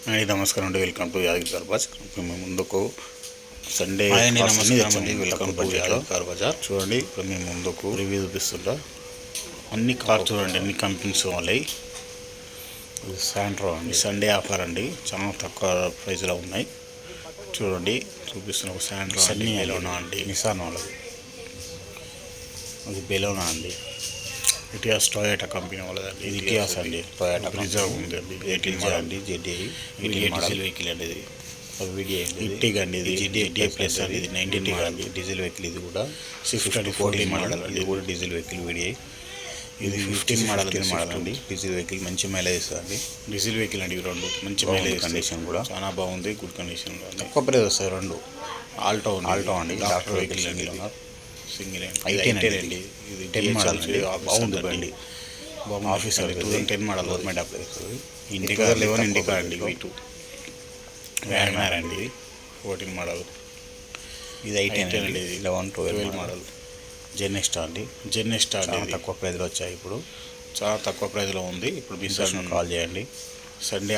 అండి నమస్కారం అండి, welcome to Yadagiri car bazaar. ఇప్పుడు మేము ముందుకు సండే నమస్కారం అండి, welcome to Yadagiri car bazaar. చూడండి, ఇప్పుడు మేము ముందుకు రివ్యూ చూపిస్తుంటా. అన్ని కార్ చూడండి, అన్ని కంపెనీస్ వాళ్ళవి. శాంట్రో అండి, సండే ఆఫర్ అండి, చాలా తక్కువ ప్రైస్లో ఉన్నాయి. చూడండి చూపిస్తున్న ఒక శాంట్రో అన్ని బెలోనా అండి, నిసాన్ వాళ్ళది. అది బెలోనా అండి, ఇటియాస్ టొయోటా కంపెనీ వాళ్ళదండి. ఇది ఇటియాస్ అండి, టొయోటా రిజర్వ్ ఉంది అండి, 18 అండి, జెడ్డీ డీజిల్ వెహికల్ అండి. ఇది వీడియో ఇట్టిగా అండి, ఇది జెడ్డీ ప్లస్ అండి, ఇది 19 అండి, డీజిల్ వెహికల్. ఇది కూడా స్విఫ్ట్ అండి, 14 మోడల్. ఇది కూడా డీజిల్ వెహికల్ వీడియో. ఇది 15 మోడల్ అండి, డీజిల్ వెహికల్. మంచి మైలేజ్ ఇస్తుంది. డీజిల్ వెహికల్ అండి, ఇవి రెండు మంచి మైలేజ్. కండిషన్ కూడా చాలా బాగుంది, గుడ్ కండిషన్లో ఉంది. తక్కువ ప్రైస్ వస్తాయి రెండు. ఆల్టో అండి, డాక్టర్ వెహికల్ అండి, సింగిల్ అండి. ఇది 10 మోడల్ అండి, బాగుంది బండి. ఆఫీసర్ 2010 మోడల్, గవర్నమెంట్ అప్లై చేస్తుంది. ఇండికా 11 ఇండికా అండి, V2 వ్యాగనర్ అండి, 14 మోడల్. ఇది 18 అండి, ఇది 11, 12 మోడల్. జెన్నెస్టా అండి, చాలా తక్కువ ప్రైస్లో వచ్చాయి. ఇప్పుడు చాలా తక్కువ ప్రైస్లో ఉంది. ఇప్పుడు మీ కాల్ చేయండి. సండే